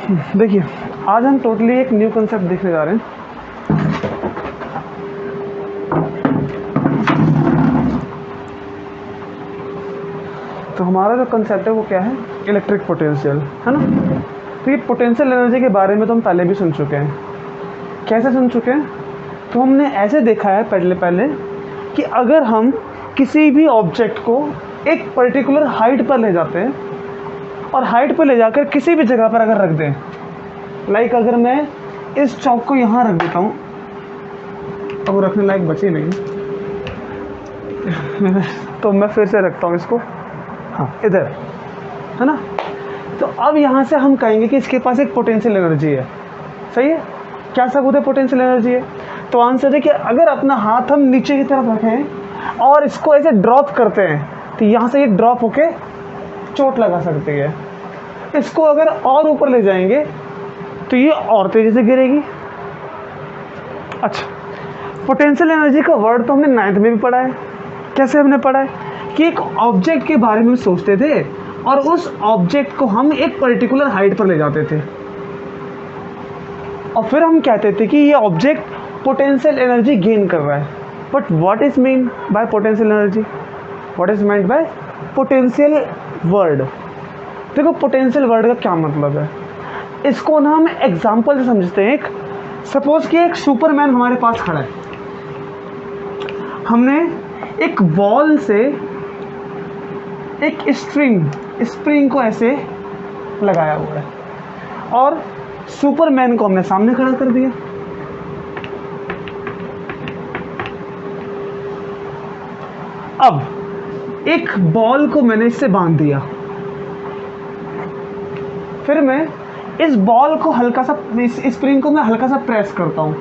देखिए, आज हम टोटली एक न्यू कंसेप्ट देखने जा रहे हैं। तो हमारा जो कंसेप्ट है वो क्या है? इलेक्ट्रिक पोटेंशियल, है ना। तो ये पोटेंशियल एनर्जी के बारे में तो हम पहले भी सुन चुके हैं। कैसे सुन चुके हैं? तो हमने ऐसे देखा है पहले कि अगर हम किसी भी ऑब्जेक्ट को एक पर्टिकुलर हाइट पर ले जाते हैं और हाइट पर ले जाकर किसी भी जगह पर अगर रख दें, लाइक अगर मैं इस चौक को यहाँ रख देता हूँ, अब वो रखने लायक बची नहीं तो मैं फिर से रखता हूँ इसको, हाँ इधर, है ना। तो अब यहाँ से हम कहेंगे कि इसके पास एक पोटेंशियल एनर्जी है। सही है? क्या सबूत है पोटेंशियल एनर्जी है? तो आंसर है कि अगर अपना हाथ हम नीचे की तरफ रखें और इसको ऐसे ड्रॉप करते हैं तो यहाँ से ये ड्रॉप होके चोट लगा सकती है। इसको अगर और ऊपर ले जाएंगे तो ये और तेजी से गिरेगी। अच्छा, पोटेंशियल एनर्जी का वर्ड तो हमने 9th में भी पढ़ा है। कैसे हमने पढ़ा है कि एक ऑब्जेक्ट के बारे में सोचते थे और उस ऑब्जेक्ट को हम एक पर्टिकुलर हाइट पर ले जाते थे और फिर हम कहते थे कि ये ऑब्जेक्ट पोटेंशियल एनर्जी गेन कर रहा है। But what is mean by potential energy? What is meant by potential word? देखो, पोटेंशियल वर्ड का क्या मतलब है, इसको ना हम एग्जाम्पल से समझते हैं। एक सपोज कि एक सुपरमैन हमारे पास खड़ा है, हमने एक बॉल से एक स्प्रिंग को ऐसे लगाया हुआ है और सुपरमैन को हमने सामने खड़ा कर दिया। अब एक बॉल को मैंने इससे बांध दिया, फिर मैं इस बॉल को हल्का सा, इस स्प्रिंग को मैं हल्का सा प्रेस करता हूँ।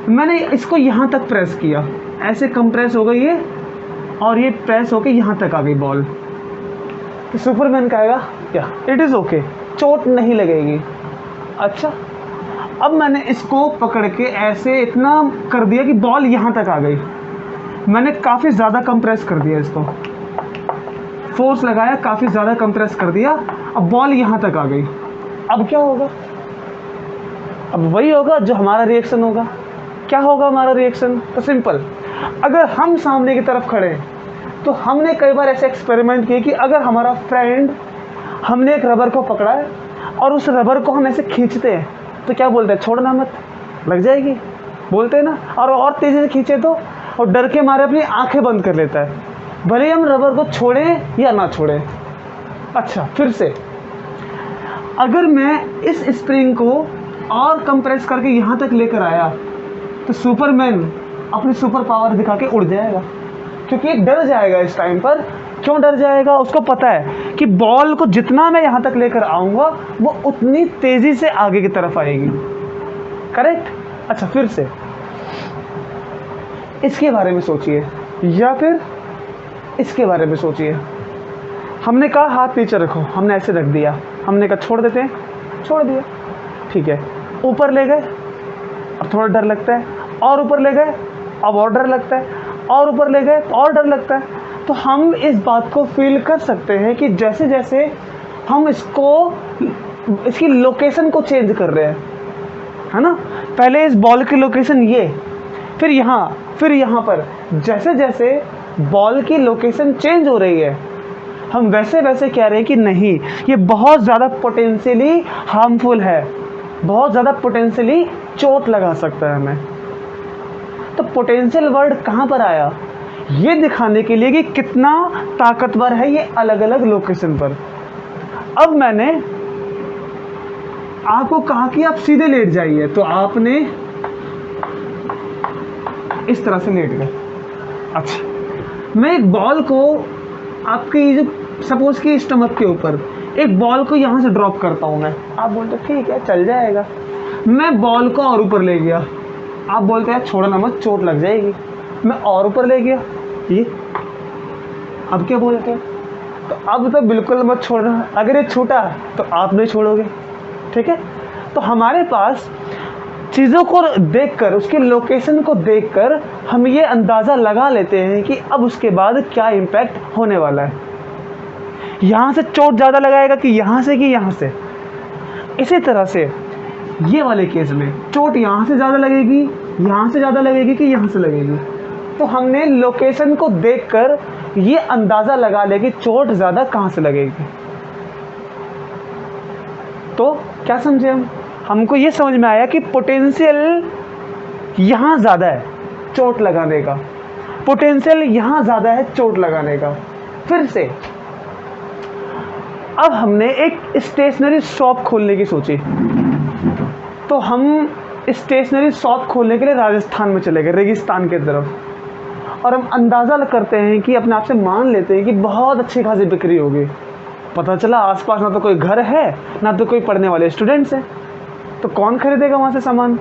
मैंने इसको यहाँ तक प्रेस किया, ऐसे कंप्रेस हो गई ये और ये प्रेस होके यहाँ तक आ गई बॉल। तो सुपरमैन कहेगा या इट इज़ ओके, चोट नहीं लगेगी। अच्छा, अब मैंने इसको पकड़ के ऐसे इतना कर दिया कि बॉल यहाँ तक आ गई। मैंने काफ़ी ज़्यादा कंप्रेस कर दिया, इसको फोर्स लगाया, काफ़ी ज़्यादा कंप्रेस कर दिया, अब बॉल यहाँ तक आ गई। अब क्या होगा? अब वही होगा जो हमारा रिएक्शन होगा। क्या होगा हमारा रिएक्शन? तो सिंपल, अगर हम सामने की तरफ खड़े हैं तो हमने कई बार ऐसे एक्सपेरिमेंट किए कि अगर हमारा फ्रेंड, हमने एक रबर को पकड़ा है और उस रबर को हम ऐसे खींचते हैं तो क्या बोलते हैं? छोड़ना मत, लग जाएगी, बोलते हैं ना। और तेज़ी से खींचे तो, और डर के मारे अपनी आंखें बंद कर लेता है, भले हम रबर को छोड़ें या ना छोड़ें। अच्छा, फिर से अगर मैं इस स्प्रिंग को और कंप्रेस करके यहाँ तक लेकर आया तो सुपरमैन अपनी सुपर पावर दिखा के उड़ जाएगा, क्योंकि डर जाएगा इस टाइम पर। क्यों डर जाएगा? उसको पता है कि बॉल को जितना मैं यहाँ तक लेकर आऊँगा वो उतनी तेज़ी से आगे की तरफ आएगी। करेक्ट? अच्छा, फिर से इसके बारे में सोचिए या फिर इसके बारे में सोचिए। हमने कहा हाथ नीचे रखो, हमने ऐसे रख दिया, हमने कहा छोड़ देते हैं, छोड़ दिया, ठीक है। ऊपर ले गए, अब थोड़ा डर लगता है, और ऊपर ले गए, अब और डर लगता है, और ऊपर ले गए और डर लगता है। तो हम इस बात को फील कर सकते हैं कि जैसे जैसे हम इसकी लोकेशन को चेंज कर रहे हैं, है ना। पहले इस बॉल की लोकेशन ये, फिर यहाँ पर, जैसे जैसे बॉल की लोकेशन चेंज हो रही है हम वैसे वैसे कह रहे हैं कि नहीं, ये बहुत ज़्यादा पोटेंशियली हार्मफुल है, बहुत ज़्यादा पोटेंशियली चोट लगा सकता है हमें। तो पोटेंशियल वर्ड कहाँ पर आया? ये दिखाने के लिए कि कितना ताकतवर है ये अलग अलग लोकेशन पर। अब मैंने आपको कहा कि आप सीधे लेट जाइए, तो आपने इस तरह से लेट गए। अच्छा, मैं एक बॉल को आपकी जो सपोज कि स्टमक के ऊपर एक बॉल को यहाँ से ड्रॉप करता हूँ मैं, आप बोलते ठीक है चल जाएगा। मैं बॉल को और ऊपर ले गया, आप बोलते हैं छोड़ना मत, चोट लग जाएगी। मैं और ऊपर ले गया, ये अब क्या बोलते हैं? तो अब तो बिल्कुल मत छोड़ना, अगर ये छूटा तो आप नहीं छोड़ोगे, ठीक है। तो हमारे पास चीज़ों को देखकर, उसकी लोकेशन को देखकर हम ये अंदाज़ा लगा लेते हैं कि अब उसके बाद क्या इम्पैक्ट होने वाला है। यहाँ से चोट ज़्यादा लगाएगा कि यहाँ से, इसी तरह से ये वाले केस में चोट यहाँ से ज़्यादा लगेगी, यहाँ से ज़्यादा लगेगी कि यहाँ से लगेगी। तो हमने लोकेशन को देखकर ये अंदाज़ा लगा लिया कि चोट ज़्यादा कहाँ से लगेगी। तो क्या समझे हमको ये समझ में आया कि पोटेंशियल यहाँ ज़्यादा है चोट लगाने का, पोटेंशियल यहाँ ज़्यादा है चोट लगाने का। फिर से अब हमने एक स्टेशनरी शॉप खोलने की सोची, तो हम स्टेशनरी शॉप खोलने के लिए राजस्थान में चले गए, रेगिस्तान की तरफ, और हम अंदाज़ा करते हैं कि अपने आप से मान लेते हैं कि बहुत अच्छी खासी बिक्री होगी। पता चला आसपास ना तो कोई घर है ना तो कोई पढ़ने वाले स्टूडेंट्स हैं, तो कौन खरीदेगा वहाँ से सामान।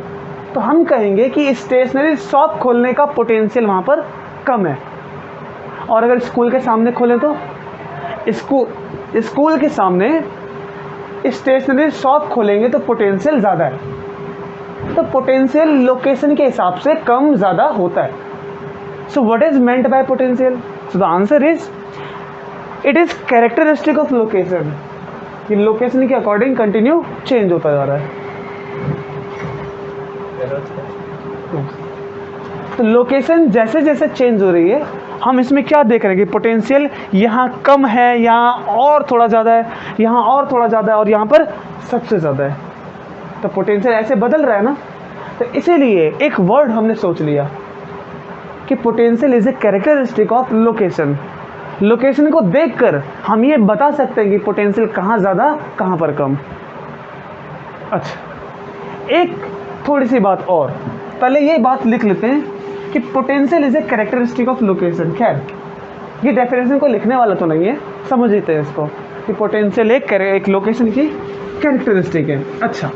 तो हम कहेंगे कि स्टेशनरी शॉप खोलने का पोटेंशियल वहाँ पर कम है। और अगर स्कूल के सामने खोलें तो स्कूल के सामने स्टेशनरी शॉप खोलेंगे तो पोटेंशियल ज़्यादा है। तो पोटेंशियल लोकेशन के हिसाब से कम ज़्यादा होता है। So what is meant bye potential? So the answer is it is characteristic of location. कि लोकेशन के अकॉर्डिंग कंटिन्यू चेंज होता जा रहा है। तो लोकेशन जैसे जैसे चेंज हो रही है, हम इसमें क्या देख रहे हैं कि पोटेंशियल यहाँ कम है, यहाँ और थोड़ा ज़्यादा है, यहाँ और थोड़ा ज़्यादा है, और यहाँ पर सबसे ज़्यादा है। तो पोटेंशियल ऐसे बदल रहा है ना। तो इसीलिए एक वर्ड हमने सोच लिया कि potential is a characteristic of location. Location को देखकर हम ये बता सकते हैं कि पोटेंशियल कहाँ ज़्यादा कहाँ पर कम। अच्छा, एक थोड़ी सी बात और, पहले ये बात लिख लेते हैं कि potential is a characteristic of location. खैर ये डेफिनेशन को लिखने वाला तो नहीं है, समझ लेते हैं इसको कि पोटेंशियल एक लोकेशन की कैरेक्टरिस्टिक है। अच्छा,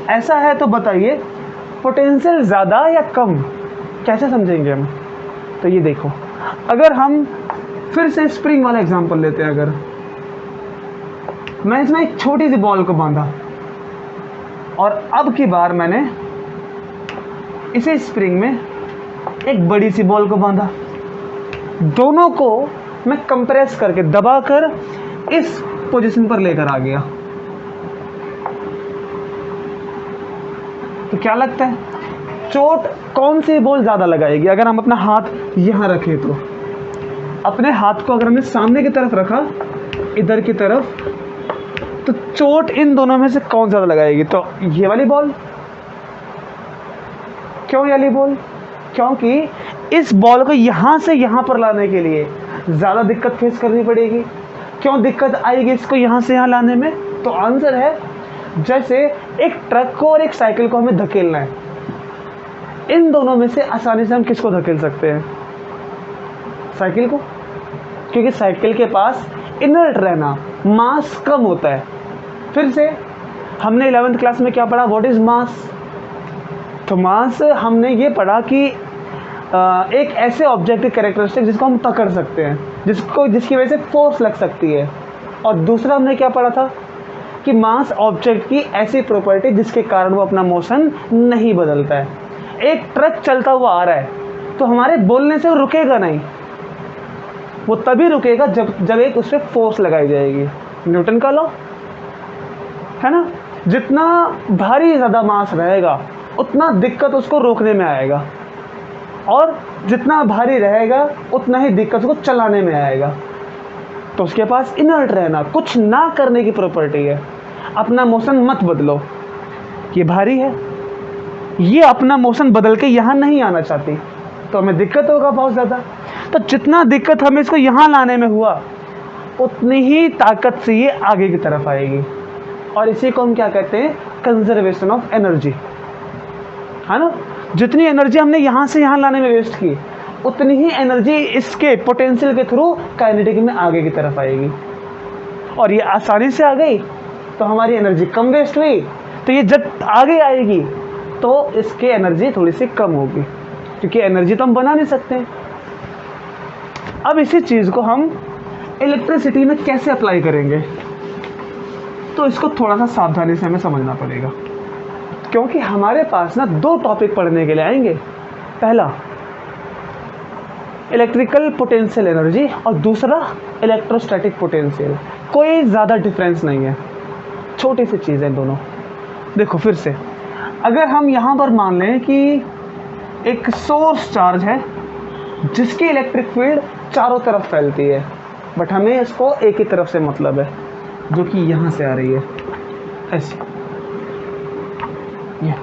ऐसा है तो बताइए पोटेंशियल ज़्यादा या कम कैसे समझेंगे हम? तो ये देखो, अगर हम फिर से स्प्रिंग वाला एग्जांपल लेते हैं, अगर मैं इसमें एक छोटी सी बॉल को बांधा और अब की बार मैंने इसे स्प्रिंग में एक बड़ी सी बॉल को बांधा, दोनों को मैं कंप्रेस करके दबाकर इस पोजीशन पर लेकर आ गया, तो क्या लगता है चोट कौन सी बॉल ज़्यादा लगाएगी? अगर हम अपना हाथ यहाँ रखें तो अपने हाथ को अगर हमने सामने की तरफ रखा, इधर की तरफ, तो चोट इन दोनों में से कौन ज़्यादा लगाएगी? तो ये वाली बॉल। क्यों ये वाली बॉल? क्योंकि इस बॉल को यहाँ से यहाँ पर लाने के लिए ज़्यादा दिक्कत फेस करनी पड़ेगी। क्यों दिक्कत आएगी इसको यहाँ से यहाँ लाने में? तो आंसर है जैसे एक ट्रक को और एक साइकिल को हमें धकेलना है, इन दोनों में से आसानी से हम किसको धकेल सकते हैं? साइकिल को, क्योंकि साइकिल के पास इनर्ट रहना, मास कम होता है। फिर से हमने 11th क्लास में क्या पढ़ा? What is mass? तो मास हमने ये पढ़ा कि एक ऐसे ऑब्जेक्ट की कैरेक्टरिस्टिक जिसको हम पकड़ सकते हैं, जिसकी वजह से फोर्स लग सकती है। और दूसरा हमने क्या पढ़ा था कि मास ऑब्जेक्ट की ऐसी प्रॉपर्टी जिसके कारण वो अपना मोशन नहीं बदलता है। एक ट्रक चलता हुआ आ रहा है तो हमारे बोलने से वो रुकेगा नहीं, वो तभी रुकेगा जब एक उस पर फोर्स लगाई जाएगी। न्यूटन का लॉ है ना, जितना भारी ज़्यादा मास रहेगा उतना दिक्कत उसको रोकने में आएगा, और जितना भारी रहेगा उतना ही दिक्कत उसको चलाने में आएगा। तो उसके पास इनर्ट रहना, कुछ ना करने की प्रॉपर्टी है। अपना मोशन मत बदलो, ये भारी है, ये अपना मोशन बदल के यहाँ नहीं आना चाहती, तो हमें दिक्कत होगा बहुत ज़्यादा। तो जितना दिक्कत हमें इसको यहाँ लाने में हुआ उतनी ही ताकत से ये आगे की तरफ आएगी। और इसी को हम क्या कहते हैं? कंजर्वेशन ऑफ एनर्जी, है ना। जितनी एनर्जी हमने यहाँ से यहाँ लाने में वेस्ट की, उतनी ही एनर्जी इसके पोटेंशियल के थ्रू काइनेटिक में आगे की तरफ आएगी। और ये आसानी से आ गई तो हमारी एनर्जी कम वेस्ट हुई, तो ये जब आगे आएगी तो इसकी एनर्जी थोड़ी सी कम होगी, क्योंकि एनर्जी तो हम बना नहीं सकते। अब इसी चीज़ को हम इलेक्ट्रिसिटी में कैसे अप्लाई करेंगे, तो इसको थोड़ा सा सावधानी से हमें समझना पड़ेगा, क्योंकि हमारे पास ना दो टॉपिक पढ़ने के लिए आएंगे। पहला इलेक्ट्रिकल पोटेंशियल एनर्जी और दूसरा इलेक्ट्रोस्टैटिक पोटेंशियल। कोई ज़्यादा डिफरेंस नहीं है, छोटी सी चीज़ है दोनों। देखो फिर से, अगर हम यहाँ पर मान लें कि एक सोर्स चार्ज है जिसकी इलेक्ट्रिक फील्ड चारों तरफ फैलती है, बट हमें इसको एक ही तरफ से मतलब है, जो कि यहाँ से आ रही है ऐसी, ये।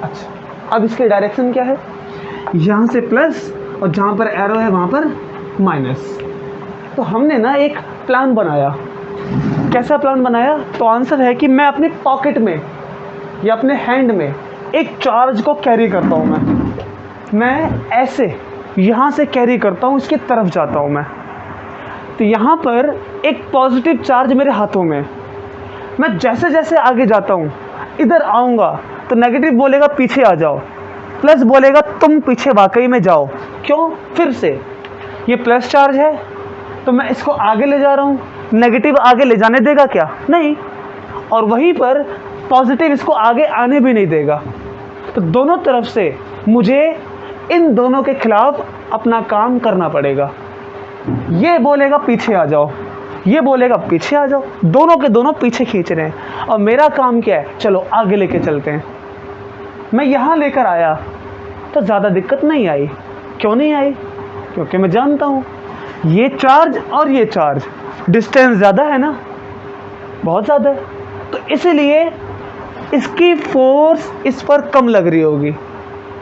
अच्छा, अब इसके डायरेक्शन क्या है, यहाँ से प्लस और जहाँ पर एरो है वहाँ पर माइनस। तो हमने ना एक प्लान बनाया। कैसा प्लान बनाया? तो आंसर है कि मैं अपने पॉकेट में या अपने हैंड में एक चार्ज को कैरी करता हूँ। मैं ऐसे यहाँ से कैरी करता हूँ, इसकी तरफ जाता हूँ मैं। तो यहाँ पर एक पॉजिटिव चार्ज मेरे हाथों में, मैं जैसे जैसे आगे जाता हूँ, इधर आऊँगा तो नेगेटिव बोलेगा पीछे आ जाओ, प्लस बोलेगा तुम पीछे वाकई में जाओ। क्यों? फिर से ये प्लस चार्ज है तो मैं इसको आगे ले जा रहा हूँ, नेगेटिव आगे ले जाने देगा क्या? नहीं। और वहीं पर पॉजिटिव इसको आगे आने भी नहीं देगा। तो दोनों तरफ से मुझे इन दोनों के खिलाफ अपना काम करना पड़ेगा। ये बोलेगा पीछे आ जाओ, ये बोलेगा पीछे आ जाओ, दोनों के दोनों पीछे खींच रहे हैं। और मेरा काम क्या है? चलो आगे लेके चलते हैं। मैं यहाँ लेकर आया तो ज़्यादा दिक्कत नहीं आई। क्यों नहीं आई? क्योंकि मैं जानता हूँ ये चार्ज और ये चार्ज डिस्टेंस ज़्यादा है ना, बहुत ज़्यादा है, तो इसीलिए इसकी फोर्स इस पर कम लग रही होगी।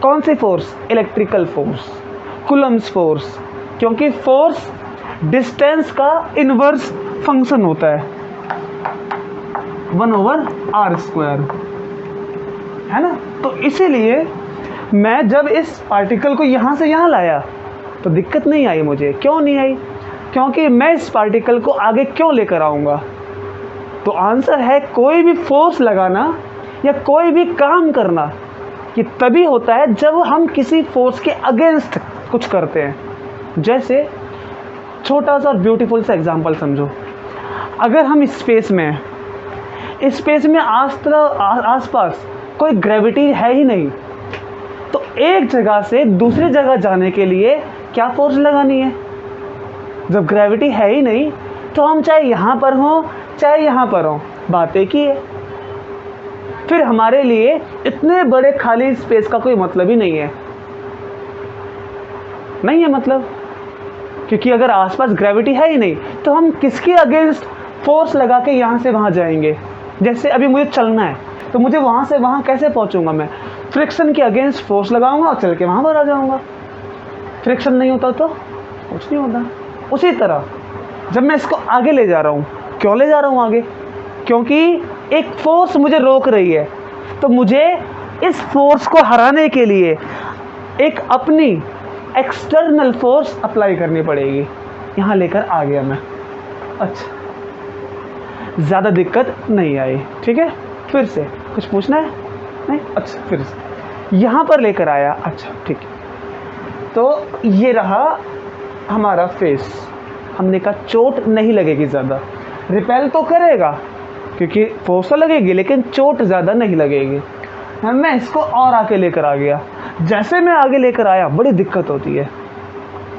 कौन सी force? Electrical force, Coulomb's force. क्योंकि फोर्स डिस्टेंस का इन्वर्स फंक्शन होता है, 1/r², है ना। तो इसीलिए मैं जब इस पार्टिकल को यहाँ से यहाँ लाया तो दिक्कत नहीं आई मुझे। क्यों नहीं आई? क्योंकि मैं इस पार्टिकल को आगे क्यों लेकर आऊँगा। तो आंसर है कोई भी फोर्स लगाना या कोई भी काम करना ये तभी होता है जब हम किसी फोर्स के अगेंस्ट कुछ करते हैं। जैसे छोटा सा और ब्यूटीफुल सा एग्जांपल समझो, अगर हम स्पेस में हैं, इस स्पेस में आसपास कोई ग्रेविटी है ही नहीं, तो एक जगह से दूसरी जगह जाने के लिए क्या फोर्स लगानी है? जब ग्रेविटी है ही नहीं तो हम चाहे यहाँ पर हों चाहे यहाँ पर हों, बात एक ही है। फिर हमारे लिए इतने बड़े खाली स्पेस का कोई मतलब ही नहीं है, नहीं है मतलब। क्योंकि अगर आसपास ग्रेविटी है ही नहीं तो हम किसके अगेंस्ट फोर्स लगा के यहाँ से वहाँ जाएंगे? जैसे अभी मुझे चलना है तो मुझे वहाँ से वहाँ कैसे पहुँचूंगा? मैं फ्रिक्शन के अगेंस्ट फोर्स लगाऊंगा और चल के वहाँ पर आ जाऊँगा। फ्रिक्शन नहीं होता तो कुछ नहीं होता। उसी तरह जब मैं इसको आगे ले जा रहा हूँ, क्यों ले जा रहा हूँ आगे? क्योंकि एक फोर्स मुझे रोक रही है, तो मुझे इस फोर्स को हराने के लिए एक अपनी एक्सटर्नल फोर्स अप्लाई करनी पड़ेगी। यहाँ लेकर आ गया मैं। अच्छा, ज़्यादा दिक्कत नहीं आई, ठीक है। फिर से कुछ पूछना है? नहीं? अच्छा, फिर से यहाँ पर लेकर आया। अच्छा, ठीक है। तो ये रहा हमारा फेस। हमने कहा चोट नहीं लगेगी ज़्यादा, रिपेल तो करेगा क्योंकि फोर्स तो लगेगी, लेकिन चोट ज़्यादा नहीं लगेगी। मैं इसको और आगे लेकर आ गया। जैसे मैं आगे लेकर आया बड़ी दिक्कत होती है।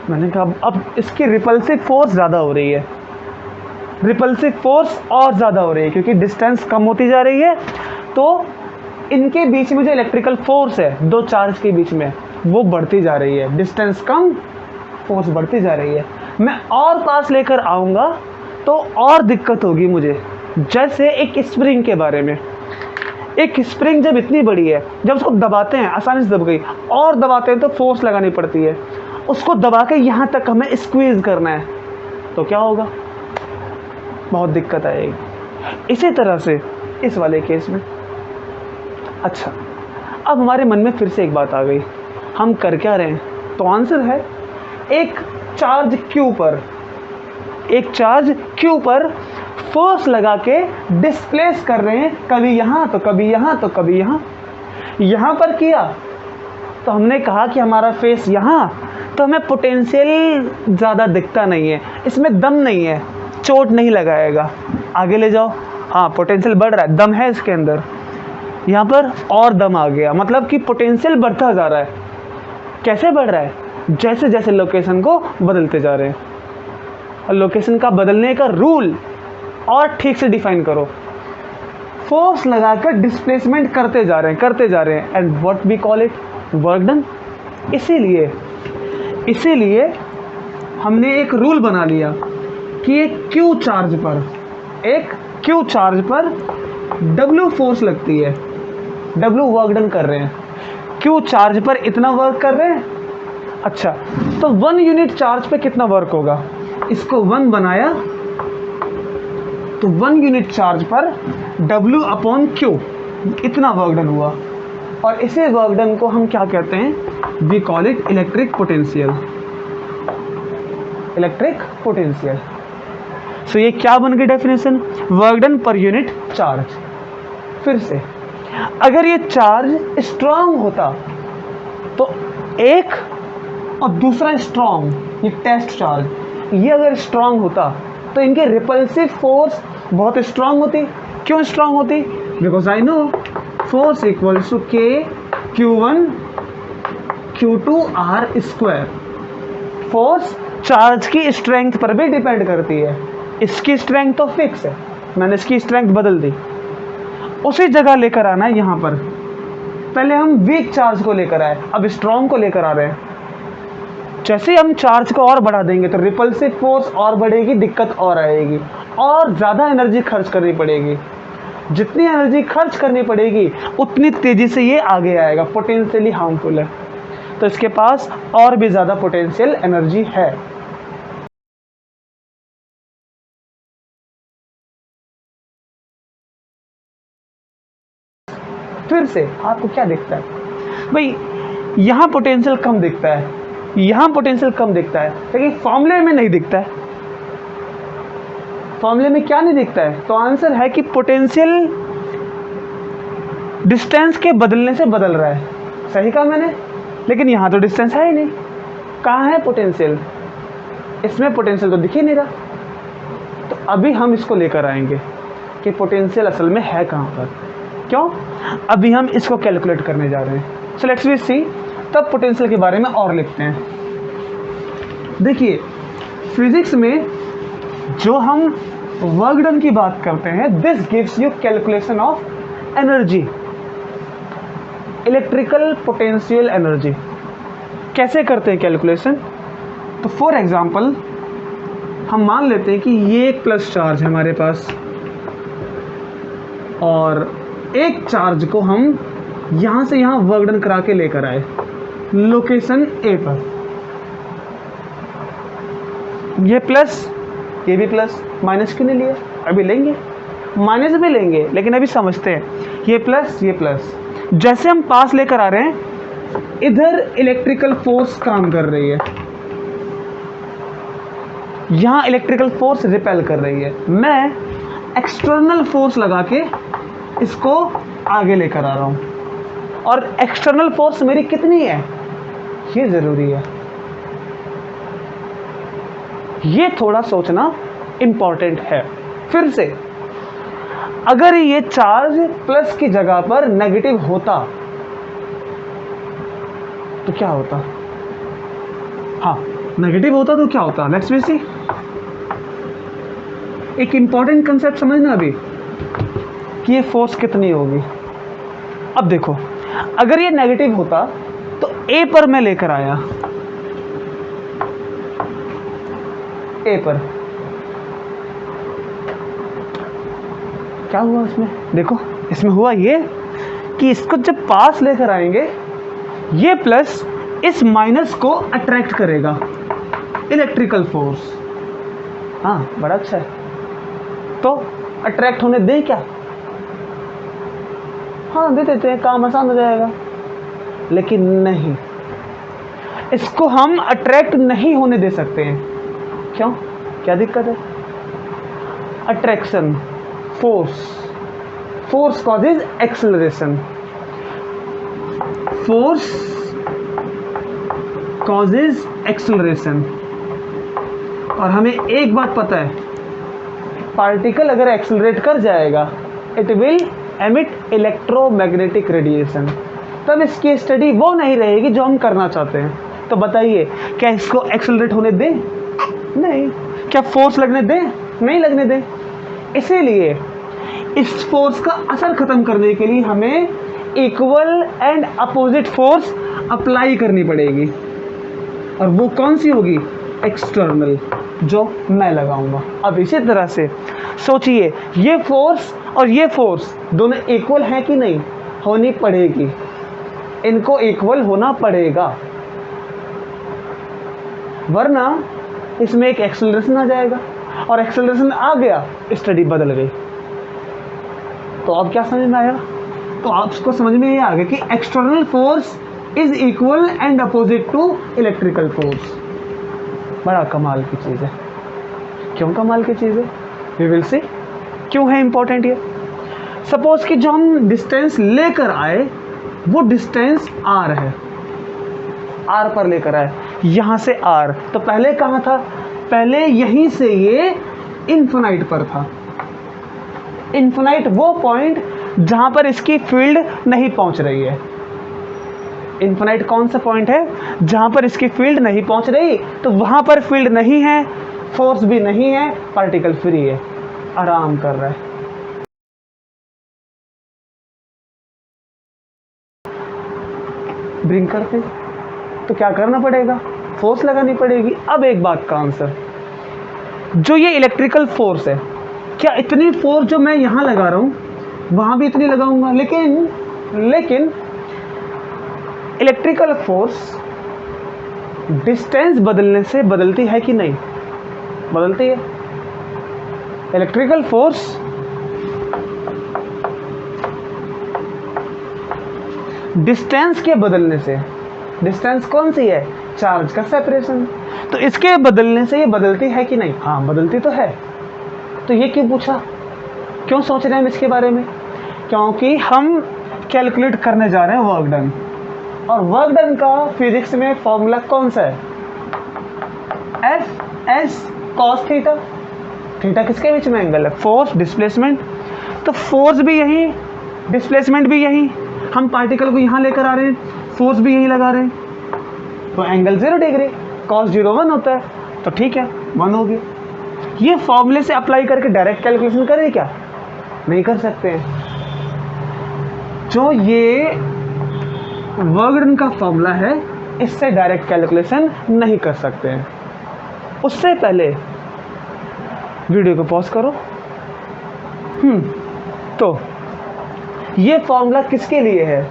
मैंने कहा अब इसकी रिपल्सिव फोर्स ज़्यादा हो रही है, रिपल्सिव फोर्स और ज़्यादा हो रही है क्योंकि डिस्टेंस कम होती जा रही है। तो इनके बीच में जो इलेक्ट्रिकल फोर्स है दो चार्ज के बीच में, वो बढ़ती जा रही है। डिस्टेंस कम, फोर्स बढ़ती जा रही है। मैं और पास लेकर आऊँगा तो और दिक्कत होगी मुझे। जैसे एक स्प्रिंग के बारे में, एक स्प्रिंग जब इतनी बड़ी है, जब उसको दबाते हैं आसानी से दब गई, और दबाते हैं तो फोर्स लगानी पड़ती है। उसको दबा के यहाँ तक हमें स्क्वीज़ करना है तो क्या होगा? बहुत दिक्कत आएगी। इसी तरह से इस वाले केस में। अच्छा, अब हमारे मन में फिर से एक बात आ गई, हम कर क्या रहे हैं? तो आंसर है एक चार्ज Q पर, एक चार्ज Q पर फोर्स लगा के डिस्प्लेस कर रहे हैं, कभी यहाँ तो कभी यहाँ तो कभी यहाँ। यहाँ पर किया तो हमने कहा कि हमारा फेस यहाँ, तो हमें पोटेंशियल ज़्यादा दिखता नहीं है, इसमें दम नहीं है, चोट नहीं लगाएगा। आगे ले जाओ, हाँ पोटेंशियल बढ़ रहा है, दम है इसके अंदर। यहाँ पर और दम आ गया, मतलब कि पोटेंशियल बढ़ता जा रहा है। कैसे बढ़ रहा है? जैसे जैसे लोकेशन को बदलते जा रहे हैं। और लोकेशन का बदलने का रूल और ठीक से डिफाइन करो। फोर्स लगाकर डिस्प्लेसमेंट करते जा रहे हैं and what we call it work done. इसीलिए हमने एक रूल बना लिया कि एक क्यू चार्ज पर W फोर्स लगती है, W वर्क डन कर रहे हैं, Q चार्ज पर इतना वर्क कर रहे हैं। अच्छा, तो 1 यूनिट चार्ज पे कितना वर्क होगा, इसको 1 बनाया तो 1 यूनिट चार्ज पर W अपॉन Q इतना वर्क डन हुआ, और इसे वर्क डन को हम क्या कहते हैं, we call it electric potential. So ये क्या बन गई definition, work done per unit charge. फिर से, अगर ये चार्ज स्ट्रांग होता तो एक और दूसरा स्ट्रांग, ये टेस्ट चार्ज, ये अगर स्ट्रांग होता तो इनके रिपल्सिव फोर्स बहुत स्ट्रांग होती। क्यों स्ट्रांग होती, because I know force equals to K Q1 Q2 R square. Force charge की स्ट्रेंथ पर भी डिपेंड करती है। इसकी स्ट्रेंथ तो फिक्स है, मैंने इसकी स्ट्रेंथ बदल दी, उसी जगह लेकर आना है यहाँ पर। पहले हम वीक चार्ज को लेकर आए, अब स्ट्रॉन्ग को लेकर आ रहे हैं। जैसे ही हम चार्ज को और बढ़ा देंगे तो रिपल्सिव फोर्स और बढ़ेगी, दिक्कत और आएगी, और ज़्यादा एनर्जी खर्च करनी पड़ेगी। जितनी एनर्जी खर्च करनी पड़ेगी उतनी तेज़ी से ये आगे आएगा, पोटेंशियली हार्मफुल है, तो इसके पास और भी ज़्यादा पोटेंशियल एनर्जी है। फिर से आपको क्या दिखता है भाई, यहाँ पोटेंशियल कम दिखता है, यहाँ पोटेंशियल कम दिखता है, लेकिन फॉर्मूले में नहीं दिखता है। फॉर्मूले में क्या नहीं दिखता है, तो आंसर है कि पोटेंशियल डिस्टेंस के बदलने से बदल रहा है। सही कहा मैंने, लेकिन यहाँ तो डिस्टेंस है ही नहीं। कहाँ है पोटेंशियल, इसमें पोटेंशियल तो दिख ही नहीं रहा। तो अभी हम इसको लेकर आएंगे कि पोटेंशियल असल में है कहाँ पर, क्यों, अभी हम इसको कैलकुलेट करने जा रहे हैं। सो लेट्स वी सी, तब पोटेंशियल के बारे में और लिखते हैं। देखिए, फिजिक्स में जो हम वर्क डन की बात करते हैं, this gives you calculation of energy, electrical potential energy. कैसे करते हैं कैलकुलेशन, तो फॉर एग्जांपल हम मान लेते हैं कि ये एक प्लस चार्ज है हमारे पास, और एक चार्ज को हम यहाँ से यहाँ वर्क डन करा के लेकर आए लोकेशन ए पर। ये प्लस, ये भी प्लस, माइनस क्यों नहीं लिया, अभी लेंगे, माइनस भी लेंगे, लेकिन अभी समझते हैं। ये प्लस, ये प्लस, जैसे हम पास लेकर आ रहे हैं, इधर इलेक्ट्रिकल फोर्स काम कर रही है, यहाँ इलेक्ट्रिकल फोर्स रिपेल कर रही है। मैं एक्सटर्नल फोर्स लगा के इसको आगे लेकर आ रहा हूँ, और एक्सटर्नल फोर्स मेरी कितनी है, ये ज़रूरी है। ये थोड़ा सोचना इम्पॉर्टेंट है। फिर से, अगर ये चार्ज प्लस की जगह पर नेगेटिव होता तो क्या होता, हाँ नेगेटिव होता तो क्या होता, लेट्स वी सी। एक इंपॉर्टेंट कंसेप्ट समझना अभी कि ये फोर्स कितनी होगी। अब देखो, अगर ये नेगेटिव होता तो ए पर मैं लेकर आया, ए पर क्या हुआ इसमें, देखो इसमें हुआ ये कि इसको जब पास लेकर आएंगे, ये प्लस इस माइनस को अट्रैक्ट करेगा, इलेक्ट्रिकल फोर्स। हाँ बड़ा अच्छा है, तो अट्रैक्ट होने दे क्या, हाँ दे देते हैं, काम आसान हो जाएगा। लेकिन नहीं, इसको हम अट्रैक्ट नहीं होने दे सकते हैं। क्यों, क्या दिक्कत है, attraction force causes acceleration, force causes acceleration. और हमें एक बात पता है, पार्टिकल अगर एक्सेलरेट कर जाएगा, it will emit electromagnetic radiation, तब इसकी स्टडी वो नहीं रहेगी जो हम करना चाहते हैं। तो बताइए, क्या इसको एक्सेलरेट होने दें, नहीं। क्या फोर्स लगने दें, नहीं लगने दें। इसीलिए इस फोर्स का असर खत्म करने के लिए हमें equal and opposite force apply करनी पड़ेगी, और वो कौन सी होगी? एक्सटर्नल, जो मैं लगाऊंगा। अब इसी तरह से सोचिए, ये फोर्स और ये फोर्स दोनों इक्वल है कि नहीं? होनी पड़ेगी, इनको इक्वल होना पड़ेगा, वरना इसमें एक एक्सेलरेशन आ जाएगा, और एक्सेलरेशन आ गया, स्टडी बदल गई। तो अब क्या समझ में आया? तो आपको समझ में ये आ गया कि external force is equal and opposite to electrical force. बड़ा कमाल की चीज़ है। क्यों कमाल की चीज़ है? वी विल सी क्यों है इंपॉर्टेंट ये। सपोज कि जो हम डिस्टेंस लेकर आए वो डिस्टेंस r है, r पर लेकर आए, यहाँ से r, तो पहले कहाँ था? पहले यहीं से ये इन्फिनाइट पर था। इन्फिनाइट वो पॉइंट जहाँ पर इसकी फील्ड नहीं पहुँच रही है। इन्फिनाइट कौन सा पॉइंट है? जहाँ पर इसकी फील्ड नहीं पहुँच रही, तो वहाँ पर फील्ड नहीं है, फोर्स भी नहीं है, पार्टिकल फ्री है, आराम कर रहा है। ब्रिंग करते तो क्या करना पड़ेगा? फोर्स लगानी पड़ेगी। अब एक बात का आंसर, जो ये इलेक्ट्रिकल फोर्स है, क्या इतनी फोर्स जो मैं यहाँ लगा रहा हूँ वहाँ भी इतनी लगाऊंगा? लेकिन इलेक्ट्रिकल फोर्स डिस्टेंस बदलने से बदलती है कि नहीं? बदलती है। इलेक्ट्रिकल फोर्स डिस्टेंस के बदलने से, डिस्टेंस कौन सी है? चार्ज का सेपरेशन, तो इसके बदलने से ये बदलती है कि नहीं? हाँ, बदलती तो है। तो ये क्यों पूछा? क्यों सोच रहे हैं हम इसके बारे में? क्योंकि हम कैलकुलेट करने जा रहे हैं वर्क डन, और वर्क डन का फिजिक्स में फॉर्मूला कौन सा है? F S cos theta. Theta किसके बीच में एंगल है? Force displacement. तो फोर्स भी यही, डिस्प्लेसमेंट भी यही, हम पार्टिकल को यहाँ लेकर आ रहे हैं, फोर्स भी यही लगा रहे हैं, तो एंगल 0 डिग्री, कॉस 0 1 होता है, तो ठीक है 1 होगी। ये फॉर्मूले से अप्लाई करके डायरेक्ट कैलकुलेशन करें क्या? नहीं कर सकते हैं। जो ये वर्क डन का फॉर्मूला है, इससे डायरेक्ट कैलकुलेशन नहीं कर सकते हैं। उससे पहले वीडियो को पॉज करो। तो ये फॉर्मूला किसके लिए है?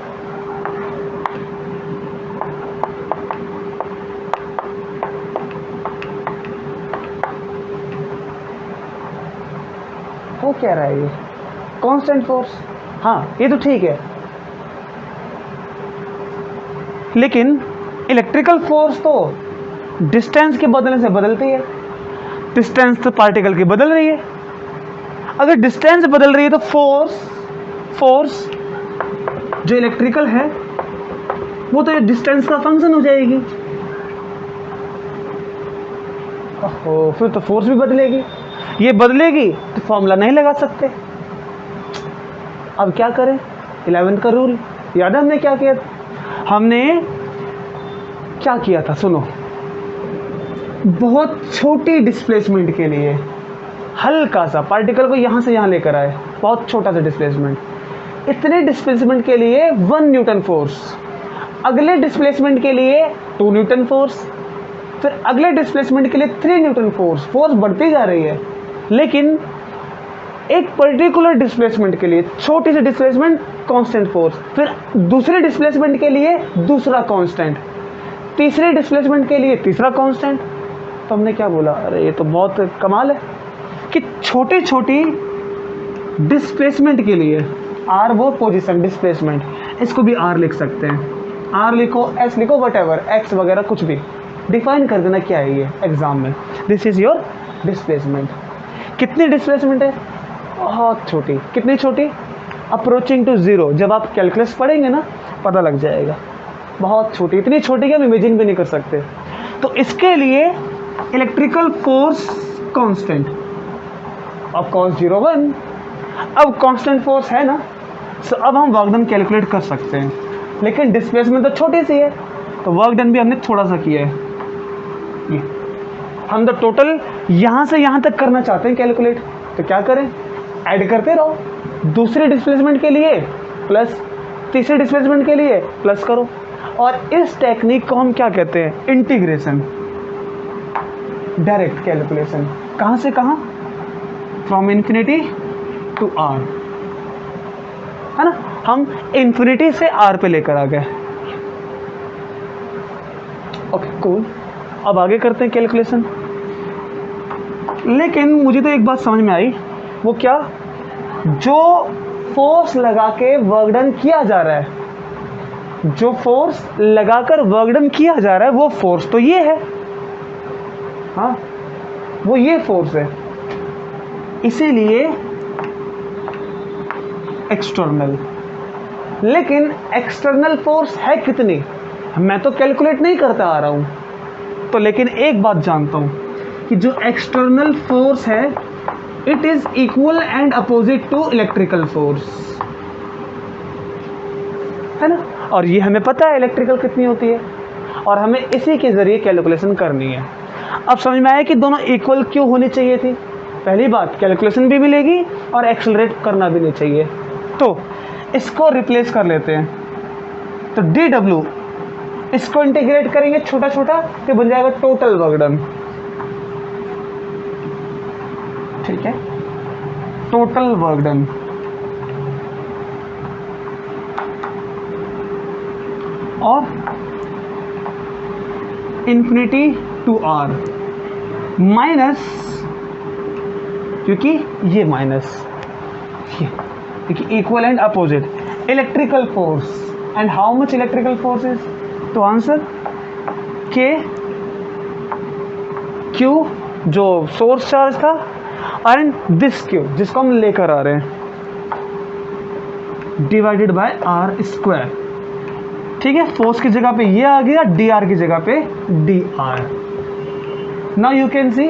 हो क्या रहा है ये? Constant force. हाँ, ये तो ठीक है, लेकिन इलेक्ट्रिकल फोर्स तो डिस्टेंस के बदलने से बदलती है। डिस्टेंस तो पार्टिकल की बदल रही है। अगर डिस्टेंस बदल रही है तो फोर्स जो इलेक्ट्रिकल है वो तो डिस्टेंस का फंक्शन हो जाएगी। ओहो, फिर तो फोर्स भी बदलेगी। ये बदलेगी तो फॉर्मूला नहीं लगा सकते। अब क्या करें? 11th का रूल याद है हमने क्या किया? हमने क्या किया था? सुनो, बहुत छोटी डिस्प्लेसमेंट के लिए हल्का सा पार्टिकल को यहाँ से यहाँ लेकर आए, बहुत छोटा सा डिस्प्लेसमेंट, इतने डिस्प्लेसमेंट के लिए 1 न्यूटन फोर्स, अगले डिस्प्लेसमेंट के लिए 2 न्यूटन फोर्स, फिर अगले डिस्प्लेसमेंट के लिए 3 न्यूटन फोर्स। फोर्स बढ़ती जा रही है, लेकिन एक पर्टिकुलर डिस्प्लेसमेंट के लिए छोटी सी डिस्प्लेसमेंट कांस्टेंट फोर्स, फिर दूसरे डिस्प्लेसमेंट के लिए दूसरा कांस्टेंट, तीसरे डिस्प्लेसमेंट के लिए तीसरा कांस्टेंट। तो हमने क्या बोला? अरे ये तो बहुत कमाल है कि छोटी छोटी डिस्प्लेसमेंट के लिए आर वो पोजीशन डिस्प्लेसमेंट, इसको भी आर लिख सकते हैं। आर लिखो, एस लिखो, वटएवर, एक्स वगैरह कुछ भी डिफाइन कर देना क्या है ये एग्जाम में। This is your displacement. कितनी डिस्प्लेसमेंट है? बहुत छोटी। कितनी छोटी? Approaching to 0। जब आप कैलकुलस पढ़ेंगे ना पता लग जाएगा। बहुत छोटी, इतनी छोटी कि हम इमेजिन भी नहीं कर सकते। तो इसके लिए इलेक्ट्रिकल फोर्स कांस्टेंट, अब कॉस 0 1, अब कांस्टेंट फोर्स है ना, तो अब हम वर्क डन कैलकुलेट कर सकते हैं। लेकिन डिस्प्लेसमेंट तो छोटी सी है, तो वर्क डन भी हमने थोड़ा सा किया है। ये हम तो टोटल यहाँ से यहाँ तक करना चाहते हैं कैलकुलेट, तो क्या करें? ऐड करते रहो, दूसरे डिस्प्लेसमेंट के लिए प्लस, तीसरे डिस्प्लेसमेंट के लिए प्लस करो। और इस टेक्निक को हम क्या कहते हैं? Integration, direct calculation. कहाँ से कहाँ? फ्रॉम इन्फिनिटी टू आर, है ना। हम इन्फिनिटी से आर पे लेकर आ गए। ओके कूल, अब आगे करते हैं कैलकुलेशन। लेकिन मुझे तो एक बात समझ में आई, वो क्या? जो फोर्स लगा के वर्क डन किया जा रहा है, जो फोर्स लगाकर वर्क डन किया जा रहा है, वो फोर्स तो ये है, हाँ वो ये फोर्स है, इसीलिए एक्सटर्नल। लेकिन एक्सटर्नल फोर्स है कितनी, मैं तो कैलकुलेट नहीं करता आ रहा हूं। तो लेकिन एक बात जानता हूं कि जो एक्सटर्नल फोर्स है it is equal and opposite to electrical force, है ना। और ये हमें पता है इलेक्ट्रिकल कितनी होती है, और हमें इसी के जरिए कैलकुलेशन करनी है। अब समझ में आया कि दोनों इक्वल क्यों होनी चाहिए थी। पहली बात, कैलकुलेशन भी मिलेगी और एक्सेलरेट करना भी नहीं चाहिए। तो इसको रिप्लेस कर लेते हैं। तो dw, इसको इंटीग्रेट करेंगे छोटा छोटा तो बन जाएगा टोटल वर्क डन। ठीक है, टोटल वर्क डन। और इन्फिनिटी टू आर माइनस, क्योंकि ये माइनस, क्योंकि equal and opposite electrical force. And how much electrical force is? तो आंसर के क्यू जो सोर्स चार्ज था, एंड दिस क्यू जिसको हम लेकर आ रहे हैं, डिवाइडेड बाय आर स्क्वायर। ठीक है, फोर्स की जगह पे ये आ गया, डी आर की जगह पे D R. Now you can see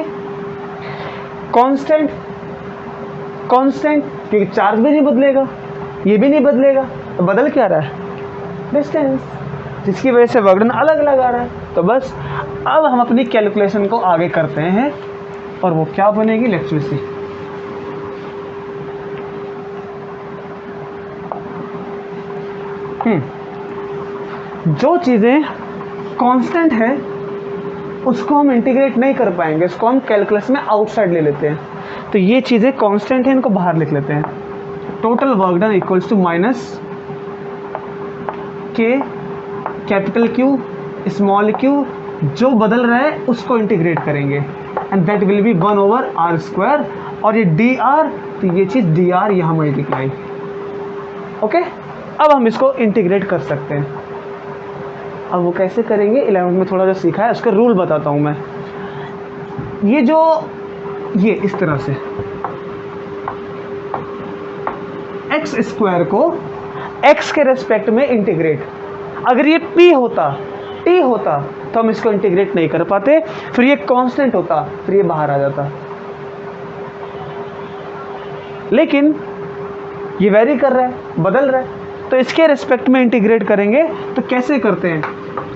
constant, constant क्योंकि चार्ज भी नहीं बदलेगा, ये भी नहीं बदलेगा, तो बदल क्या रहा है? डिस्टेंस, जिसकी वजह से वर्क डन अलग अलग आ रहा है। तो बस अब हम अपनी कैलकुलेशन को आगे करते हैं, और वो क्या बनेगी, लेट्स सी। जो चीज़ें कांस्टेंट है उसको हम इंटीग्रेट नहीं कर पाएंगे, उसको हम कैलकुलेशन में आउटसाइड ले लेते हैं। तो ये चीज़ें कांस्टेंट हैं, इनको बाहर लिख लेते हैं। Total work done equals to minus K capital Q small Q, जो बदल रहा है उसको इंटीग्रेट करेंगे, and that will be 1 over R square. और ये डी आर, तो ये चीज़ डी आर यहाँ मल्टीप्लाई। ओके, अब हम इसको इंटीग्रेट कर सकते हैं। अब वो कैसे करेंगे, 11th में थोड़ा जो सीखा है उसका रूल बताता हूँ मैं। ये इस तरह से एक्स स्क्वायर को एक्स के रेस्पेक्ट में इंटीग्रेट, अगर ये p होता, t होता, तो हम इसको इंटीग्रेट नहीं कर पाते, फिर ये कांस्टेंट होता, फिर ये बाहर आ जाता। लेकिन ये वेरी कर रहा है, बदल रहा है, तो इसके रेस्पेक्ट में इंटीग्रेट करेंगे। तो कैसे करते हैं,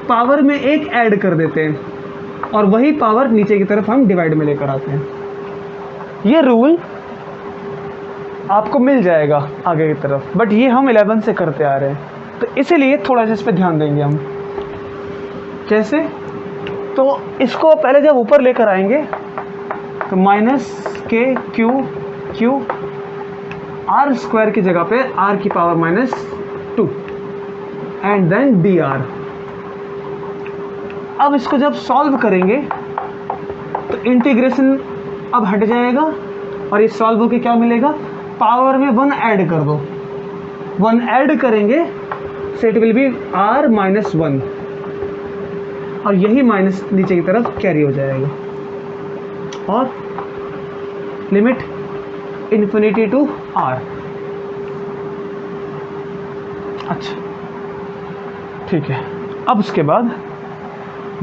पावर में एक ऐड कर देते हैं, और वही पावर नीचे की तरफ हम डिवाइड में लेकर आते हैं। ये रूल आपको मिल जाएगा आगे की तरफ, बट ये हम 11 से करते आ रहे हैं, तो इसीलिए थोड़ा सा इस पर ध्यान देंगे हम। कैसे? तो इसको पहले जब ऊपर लेकर आएंगे तो माइनस के क्यू क्यू आर स्क्वायर की जगह पे आर की power -2 and then D are. अब इसको जब सॉल्व करेंगे तो इंटीग्रेशन अब हट जाएगा, और ये सॉल्व होके क्या मिलेगा, पावर में 1 ऐड कर दो, 1 ऐड करेंगे, so it will be r - 1, और यही माइनस नीचे की तरफ कैरी हो जाएगा, और लिमिट इन्फिनिटी टू r। अच्छा ठीक है, अब उसके बाद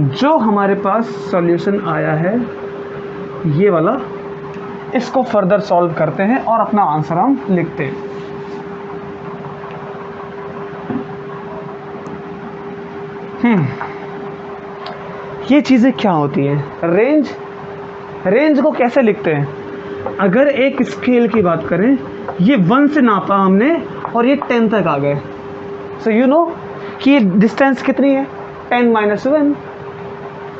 जो हमारे पास सॉल्यूशन आया है ये वाला, इसको फर्दर सॉल्व करते हैं और अपना आंसर हम लिखते हैं। ये चीज़ें क्या होती हैं? रेंज, रेंज को कैसे लिखते हैं? अगर एक स्केल की बात करें, ये 1 से नापा हमने और ये 10 तक आ गए, सो यू नो कि ये डिस्टेंस कितनी है, 10 - 1,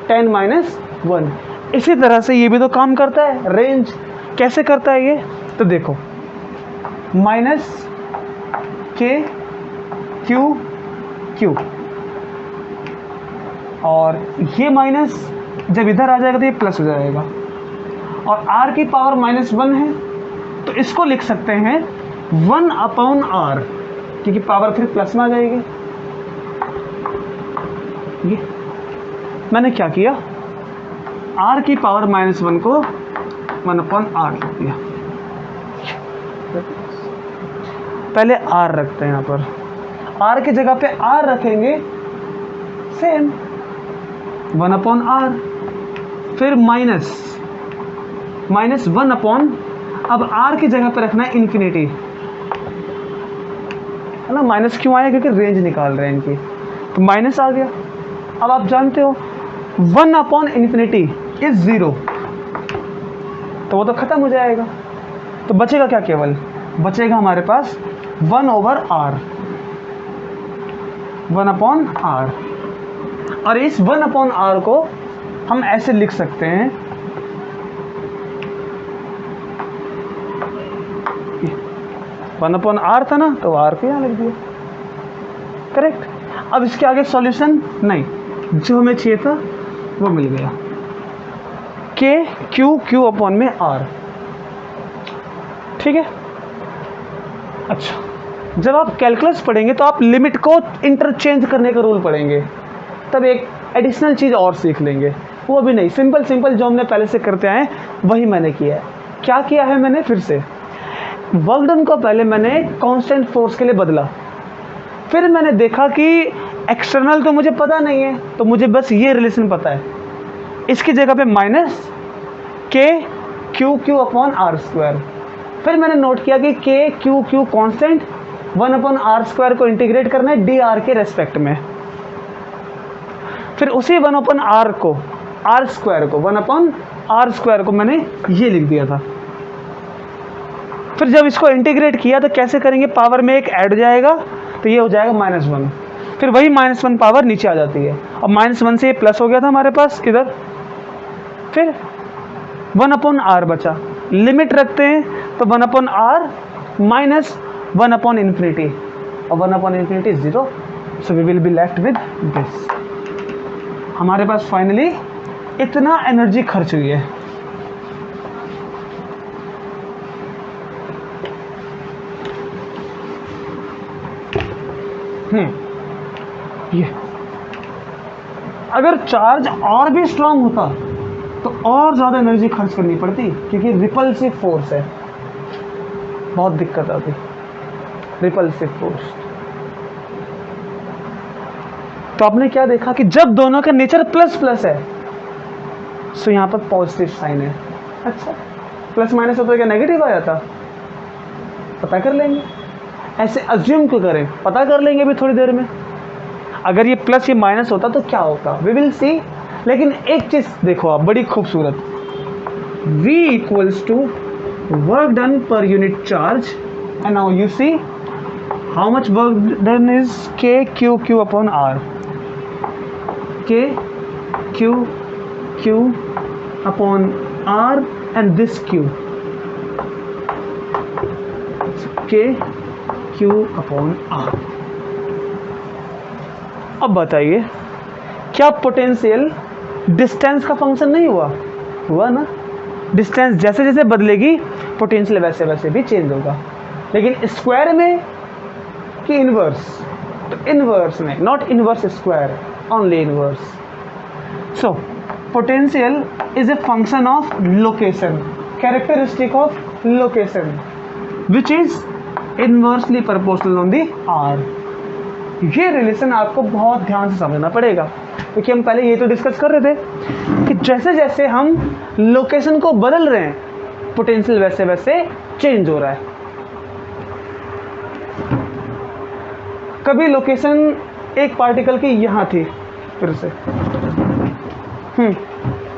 10 - 1। इसी तरह से ये भी तो काम करता है। रेंज कैसे करता है ये, तो देखो -k q और ये माइनस जब इधर आ जाएगा तो ये प्लस हो जाएगा, और r की पावर -1 है तो इसको लिख सकते हैं 1/r, क्योंकि पावर फिर प्लस में आ जाएगी। ये मैंने क्या किया, r की पावर -1 को 1/r लिख दिया। पहले r रखते हैं यहाँ पर, r की जगह पे r रखेंगे, सेम 1/r, फिर -1/, अब r की जगह पे रखना है इन्फिनिटी, है ना। माइनस क्यों आया, क्योंकि रेंज निकाल रहे हैं इनकी, तो माइनस आ गया। अब आप जानते हो 1/∞ इज 0, तो वो तो खत्म हो जाएगा। तो बचेगा क्या, केवल बचेगा हमारे पास 1/r, 1/r। और इस 1/r को हम ऐसे लिख सकते हैं, 1/r था ना, तो r को यहाँ लिख दिया, करेक्ट। अब इसके आगे सॉल्यूशन नहीं, जो हमें चाहिए था वो मिल गया, k q में r, ठीक है। अच्छा, जब आप कैलकुलस पढ़ेंगे तो आप लिमिट को इंटरचेंज करने का रूल पढ़ेंगे, तब एक एडिशनल चीज़ और सीख लेंगे। वो भी नहीं, सिंपल जो हमने पहले से करते आए वही मैंने किया है। क्या किया है मैंने, फिर से वर्क डन को पहले मैंने कांस्टेंट फोर्स के लिए बदला, फिर मैंने देखा कि एक्सटर्नल तो मुझे पता नहीं है, तो मुझे बस ये रिलेशन पता है, इसकी जगह पे -k q/r²। फिर मैंने नोट किया कि k q कांस्टेंट, 1/r² को इंटीग्रेट करना है dr के रेस्पेक्ट में, फिर उसी 1/r को r² को 1/r² को मैंने ये लिख दिया था। फिर जब इसको इंटीग्रेट किया तो कैसे करेंगे, पावर में एक ऐड हो जाएगा तो ये हो जाएगा -1, फिर वही -1 पावर नीचे आ जाती है, और -1 से ये प्लस हो गया था हमारे पास इधर, फिर 1/r बचा, लिमिट रखते हैं तो 1/r -1/∞, और 1/∞ is 0, so we will be left with this. हमारे पास फाइनली इतना एनर्जी खर्च हुई है। ये अगर चार्ज और भी स्ट्रांग होता तो और ज़्यादा एनर्जी खर्च करनी पड़ती, क्योंकि रिपल्सिव फोर्स है, बहुत दिक्कत आती रिपल्सिव फोर्स। तो आपने क्या देखा कि जब दोनों का नेचर प्लस प्लस है, सो यहाँ पर पॉजिटिव साइन है। अच्छा, प्लस माइनस होता है क्या नेगेटिव आ जाता, पता कर लेंगे। ऐसे अज्यूम क्यों करें, पता कर लेंगे अभी थोड़ी देर में। अगर ये प्लस ये माइनस होता तो क्या होता, वी विल सी। लेकिन एक चीज़ देखो आप, बड़ी खूबसूरत, V = work done per unit charge, and now you see how much work done is k q/r, k q/r and this q, k q/r। अब बताइए, क्या पोटेंशियल डिस्टेंस का फंक्शन नहीं हुआ? हुआ ना। डिस्टेंस जैसे जैसे बदलेगी पोटेंशियल वैसे वैसे भी चेंज होगा, लेकिन स्क्वायर में कि इनवर्स, तो इनवर्स में, not inverse square, only inverse. So potential is a function of location, characteristic of location, which is inversely proportional on the r। ये रिलेशन आपको बहुत ध्यान से समझना पड़ेगा, क्योंकि हम पहले ये तो डिस्कस कर रहे थे कि जैसे जैसे हम लोकेशन को बदल रहे हैं, पोटेंशियल वैसे वैसे चेंज हो रहा है। कभी लोकेशन एक पार्टिकल की यहाँ थी, फिर से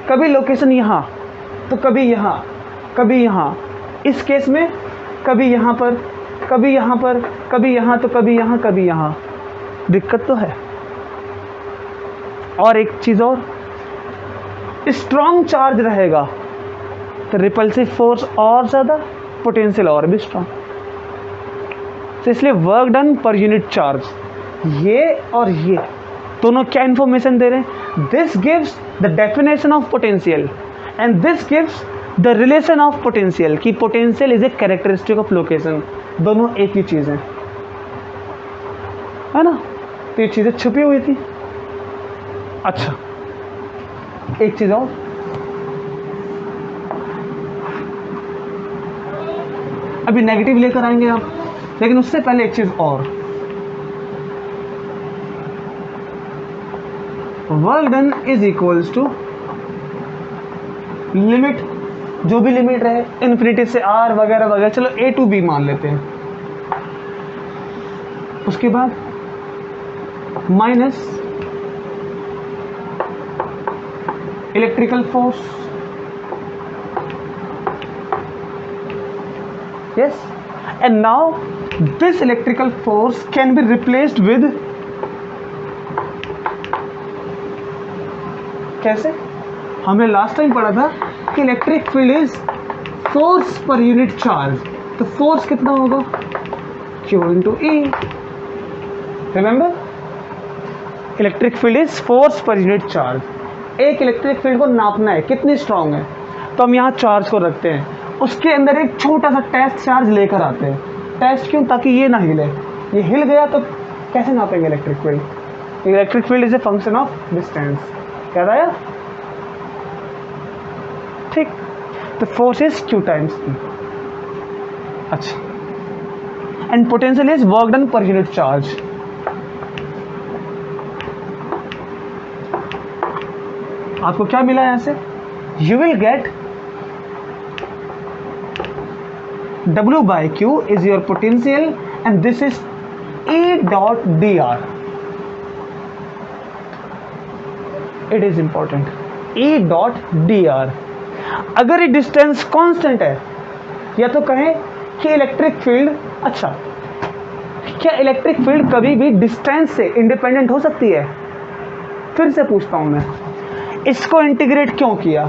कभी लोकेशन यहाँ, तो कभी यहाँ, कभी यहाँ, इस केस में कभी यहाँ पर, कभी यहाँ पर, कभी यहाँ, तो कभी यहाँ, कभी यहाँ, दिक्कत तो है। और एक चीज़ और, स्ट्रॉन्ग चार्ज रहेगा तो रिपल्सिव फोर्स और ज़्यादा, पोटेंशियल और भी स्ट्रॉन्ग। तो इसलिए work done per unit charge, ये और ये दोनों क्या इंफॉर्मेशन दे रहे हैं? This gives the definition of potential and this gives the relation of potential, कि potential is a characteristic of location. दोनों एक ही चीज़ है ना? तो ये चीज़ें छुपी हुई थी। अच्छा, एक चीज़ और, अभी नेगेटिव लेकर आएंगे आप, लेकिन उससे पहले एक चीज़ और, work done is equals to limit, जो भी लिमिट रहे इन्फिनिटी से आर वगैरह वगैरह, चलो ए टू बी मान लेते हैं। उसके बाद minus electrical force, yes, and now this electrical force can be replaced with, कैसे? हमने लास्ट टाइम पढ़ा था कि इलेक्ट्रिक फील्ड इज फोर्स पर यूनिट चार्ज, तो फोर्स कितना होगा? Q into E। Remember, electric field is force पर यूनिट चार्ज। एक इलेक्ट्रिक फील्ड को नापना है कितनी स्ट्रांग है, तो हम यहाँ चार्ज को रखते हैं, उसके अंदर एक छोटा सा टेस्ट चार्ज लेकर आते हैं। टेस्ट क्यों? ताकि ये ना हिले, ये हिल गया तो कैसे नापेंगे electric field? Electric field is a function of distance, क्या आया? ठीक, तो force is Q times E। अच्छा, and potential is work done per unit charge. आपको क्या मिला यहां से? You will get W by Q is your potential and this is E dot dr. It is important, E dot dr। अगर ये distance constant है, या तो कहें कि इलेक्ट्रिक फील्ड, अच्छा क्या इलेक्ट्रिक फील्ड कभी भी डिस्टेंस से इंडिपेंडेंट हो सकती है? फिर से पूछता हूं मैं, इसको इंटीग्रेट क्यों किया?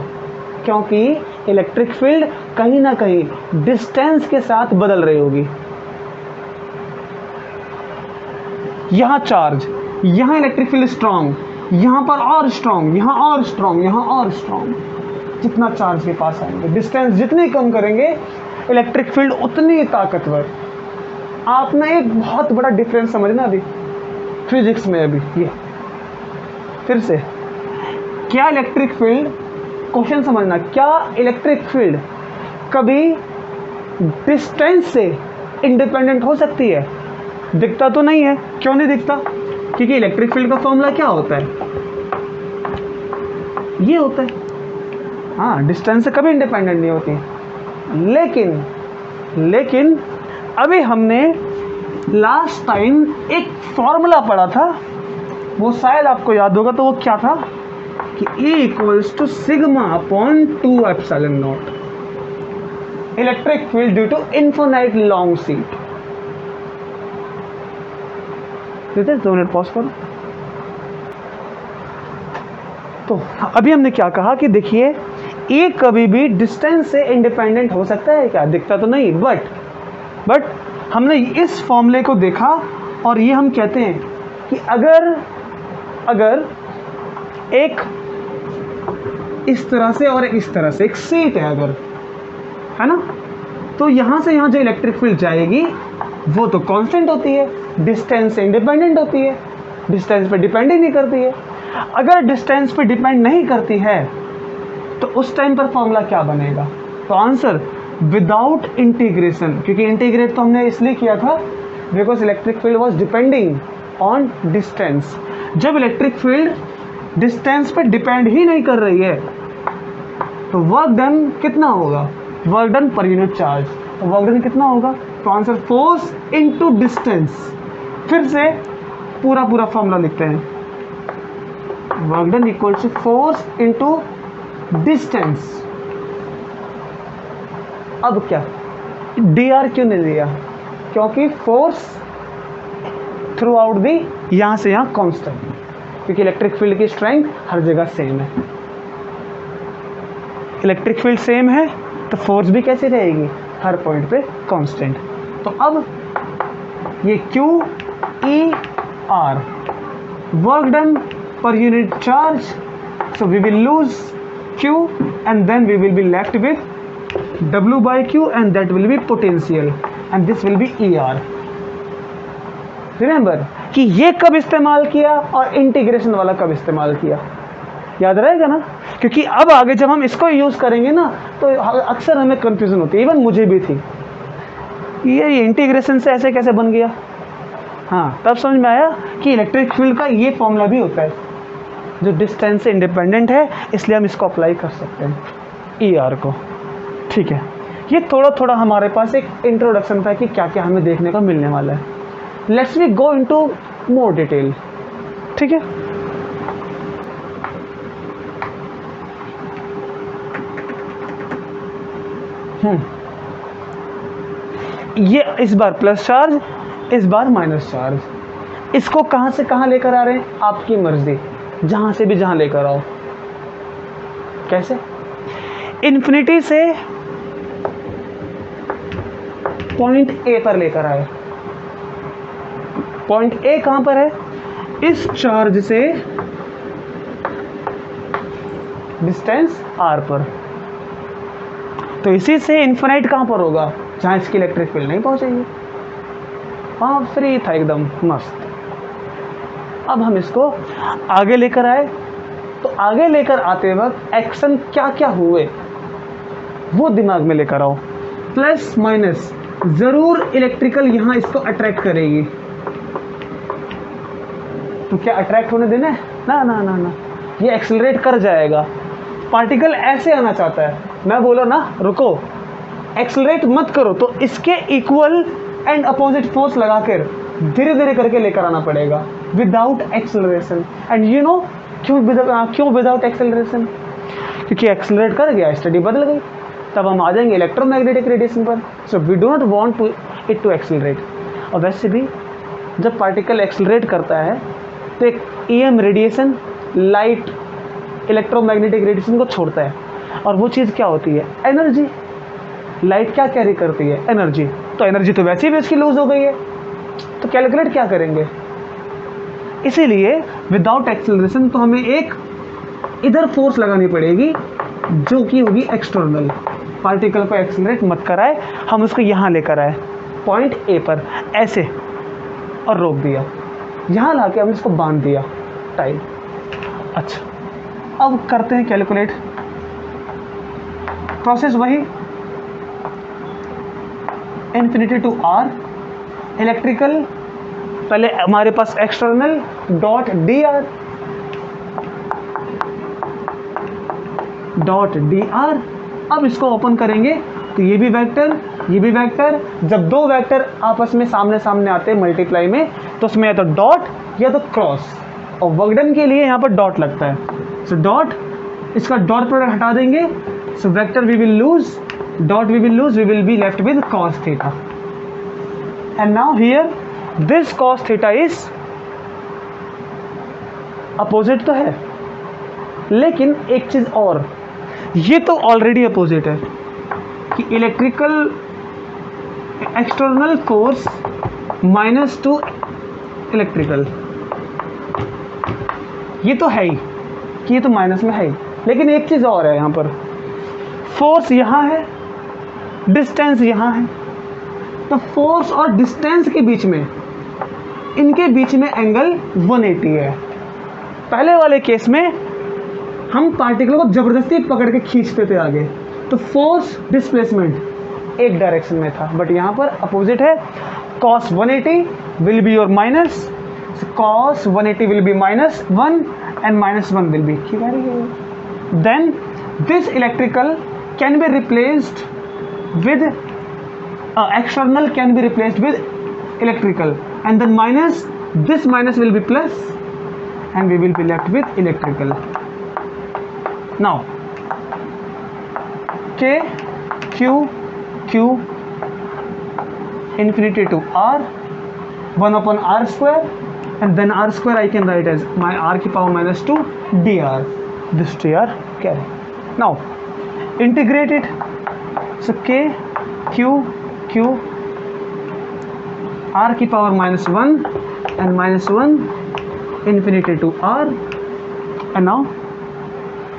क्योंकि इलेक्ट्रिक फील्ड कहीं ना कहीं डिस्टेंस के साथ बदल रही होगी। यहां चार्ज, यहां इलेक्ट्रिक फील्ड स्ट्रांग, यहां पर और स्ट्रांग, यहां और स्ट्रांग, यहां और स्ट्रांग। जितना चार्ज के पास आएंगे, डिस्टेंस जितनी कम करेंगे, इलेक्ट्रिक फील्ड उतनी ताकतवर। आपने एक बहुत बड़ा डिफरेंस समझना अभी फिजिक्स में। अभी ये फिर से, क्या इलेक्ट्रिक फील्ड, क्वेश्चन समझना, क्या इलेक्ट्रिक फील्ड कभी डिस्टेंस से इंडिपेंडेंट हो सकती है? दिखता तो नहीं है। क्यों नहीं दिखता? क्योंकि इलेक्ट्रिक फील्ड का फॉर्मूला क्या होता है? ये होता है। हाँ, डिस्टेंस से कभी इंडिपेंडेंट नहीं होती। लेकिन अभी हमने लास्ट टाइम एक फॉर्मूला पढ़ा था, वो शायद आपको याद होगा। तो वो क्या था कि E equals to sigma upon 2 epsilon not electric field due to infinite long sheet. 2 minute pause करो। तो अभी हमने क्या कहा कि देखिए, E कभी भी डिस्टेंस से इंडिपेंडेंट हो सकता है क्या? दिखता तो नहीं, बट हमने इस फॉर्मूले को देखा और ये हम कहते हैं कि अगर एक इस तरह से और इस तरह से एक शीट है अगर, है ना, तो यहाँ से यहाँ जो इलेक्ट्रिक फील्ड जाएगी वो तो कांस्टेंट होती है, डिस्टेंस से इंडिपेंडेंट होती है, डिस्टेंस पे डिपेंड ही नहीं करती है। अगर डिस्टेंस पे डिपेंड नहीं करती है तो उस टाइम पर फॉर्मूला क्या बनेगा? तो आंसर विदाउट इंटीग्रेशन, क्योंकि इंटीग्रेट तो हमने इसलिए किया था because electric field was depending on distance. जब इलेक्ट्रिक फील्ड डिस्टेंस पे डिपेंड ही नहीं कर रही है तो वर्क डन कितना होगा? Work done per unit charge. तो वर्क डन कितना होगा? तो आंसर फोर्स इनटू डिस्टेंस। फिर से पूरा फॉर्मूला लिखते हैं, work done equal to force into distance. अब क्या, डी आर क्यों नहीं दिया? क्योंकि फोर्स थ्रू आउट दी यहाँ से यहाँ कांस्टेंट, क्योंकि इलेक्ट्रिक फील्ड की स्ट्रेंथ हर जगह सेम है। इलेक्ट्रिक फील्ड सेम है तो फोर्स भी कैसी रहेगी? हर पॉइंट पे कांस्टेंट। तो अब ये Q E R work done per unit charge, so we will lose Q and then we will be left with W by Q and that will be potential and this will be ER. Remember कि ये कब इस्तेमाल किया और integration वाला कब इस्तेमाल किया, याद रहेगा ना? क्योंकि अब आगे जब हम इसको यूज़ करेंगे ना तो अक्सर हमें कंफ्यूजन होती है, इवन मुझे भी थी, ये इंटीग्रेशन से ऐसे कैसे बन गया। हाँ, तब समझ में आया कि इलेक्ट्रिक फील्ड का ये फॉर्मूला भी होता है जो डिस्टेंस से इंडिपेंडेंट है, इसलिए हम इसको अप्लाई कर सकते हैं ई आर को। ठीक है, ये थोड़ा थोड़ा हमारे पास एक इंट्रोडक्शन था कि क्या क्या हमें देखने को मिलने वाला है। Let's we go into more detail. ठीक है, ये इस बार प्लस चार्ज, इस बार माइनस चार्ज। इसको कहाँ से कहाँ लेकर आ रहे हैं? आपकी मर्जी, जहाँ से भी जहाँ लेकर आओ। कैसे? इन्फिनिटी से पॉइंट ए पर लेकर आए। पॉइंट ए कहाँ पर है? इस चार्ज से डिस्टेंस आर पर। तो इसी से इन्फिनाइट कहाँ पर होगा? जहाँ इसकी इलेक्ट्रिक फील्ड नहीं पहुँचेगी, वहाँ फ्री था एकदम मस्त। अब हम इसको आगे लेकर आए, तो आगे लेकर आते वक्त एक्शन क्या क्या हुए वो दिमाग में लेकर आओ। प्लस माइनस जरूर इलेक्ट्रिकल यहाँ इसको अट्रैक्ट करेगी, तो क्या अट्रैक्ट होने देना है? ना ना ना ना, ये एक्सेलरेट कर जाएगा। पार्टिकल ऐसे आना चाहता है, मैं बोला ना रुको, एक्सेलरेट मत करो, तो इसके इक्वल एंड अपोजिट फोर्स लगाकर धीरे धीरे करके लेकर आना पड़ेगा without acceleration. And you know क्यों विदाउट एक्सेलरेशन? क्योंकि एक्सेलरेट कर गया, स्टडी बदल गई, तब हम आ जाएंगे इलेक्ट्रोमैग्नेटिक रेडिएशन पर। So we do not want to it to accelerate. और वैसे भी जब पार्टिकल एक्सेलरेट करता है तो एक EM radiation, light electromagnetic radiation को छोड़ता है, और वो चीज़ क्या होती है? एनर्जी। लाइट क्या कैरी करती है? एनर्जी। तो एनर्जी तो वैसे भी उसकी लूज हो गई है, तो कैलकुलेट क्या करेंगे? इसीलिए विदाउट एक्सेलरेशन तो हमें एक इधर फोर्स लगानी पड़ेगी जो कि होगी एक्सटर्नल। पार्टिकल को एक्सेलरेट मत कराए, हम उसको यहाँ लेकर आए पॉइंट ए पर ऐसे और रोक दिया, यहाँ लाके हमने इसको बांध दिया टाइम। अच्छा, अब करते हैं कैलकुलेट। प्रोसेस वही, इन्फिनिटी टू आर इलेक्ट्रिकल, पहले हमारे पास external dot d r, dot d are. अब इसको ओपन करेंगे तो ये भी वेक्टर, ये भी वेक्टर। जब दो वेक्टर आपस में सामने सामने आते हैं मल्टीप्लाई में, तो उसमें या तो डॉट या तो क्रॉस, और वर्कडन के लिए यहाँ पर डॉट लगता है। सो डॉट, इसका डॉट प्रोडक्ट हटा देंगे, so vector we will lose, dot we will lose, we will be left with cos theta. And now here this cos theta is opposite तो है, लेकिन एक चीज और, ये तो ऑलरेडी अपोजिट है कि electrical external force minus two electrical, ये तो है ही कि ये तो माइनस में है ही, लेकिन एक चीज और है यहाँ पर, फोर्स यहाँ है, डिस्टेंस यहाँ है। तो फोर्स और डिस्टेंस के बीच में, इनके बीच में एंगल 180 है। पहले वाले केस में हम पार्टिकल को जबरदस्ती पकड़ के खींचते थे आगे, तो फोर्स डिस्प्लेसमेंट एक डायरेक्शन में था, बट यहाँ पर अपोजिट है। cos 180 will be your minus, cos 180 will be -1 and -1 will be carry here. Then this electrical can be replaced with external can be replaced with electrical, and then minus, this minus will be plus, and we will be left with electrical. Now K Q Q infinity to r, 1 upon r square, and then r square I can write as my r की power minus 2 dr. This dr carry. Now integrate it. So k q q r की power minus 1 and minus 1 infinity to r. And now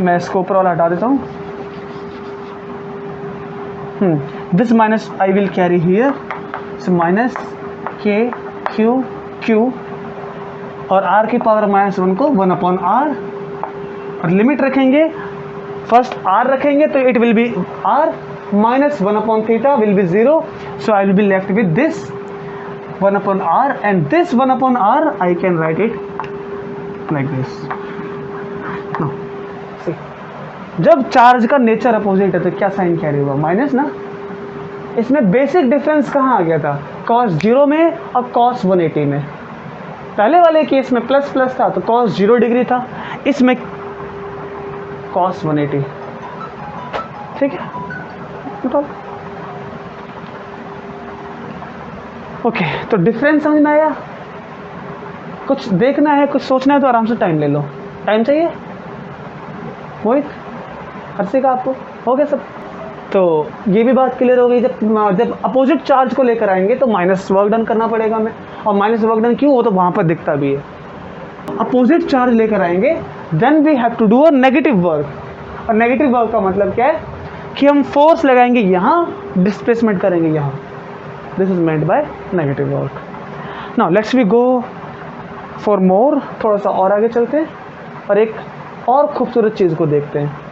मैं इसको ऊपर वाला हटा देता हूँ. This minus I will carry here. So minus k q q और r की पावर माइनस 1 को 1 अपॉन r, और लिमिट रखेंगे. फर्स्ट r रखेंगे तो it will be r minus 1 upon theta will be 0. So I will be left with this 1 upon r, and this 1 upon r I can write it like this. Now see, जब charge का nature opposite है तो क्या sign carry होगा? Minus ना. इसमें basic difference कहाँ आ गया था? cos 0 में और cos 180 में. पहले वाले केस में प्लस प्लस था तो cos 0 डिग्री था, इसमें cos 180. ठीक है, ओके. तो डिफरेंस समझ में आया? कुछ देखना है, कुछ सोचना है तो आराम से टाइम ले लो. टाइम चाहिए मोहित, हर्षिक, आपको हो गया सब? तो ये भी बात क्लियर हो गई. जब अपोजिट चार्ज को लेकर आएंगे तो माइनस वर्क डन करना पड़ेगा हमें. और माइनस वर्क डन क्यों? वो तो वहाँ पर दिखता भी है. अपोजिट चार्ज लेकर आएंगे then we have to do a negative work. और नेगेटिव वर्क का मतलब क्या है कि हम फोर्स लगाएंगे यहाँ, डिस्प्लेसमेंट करेंगे यहाँ. This is meant by negative work. Now let's we go for more. थोड़ा सा और आगे चलते हैं और एक और खूबसूरत चीज़ को देखते हैं.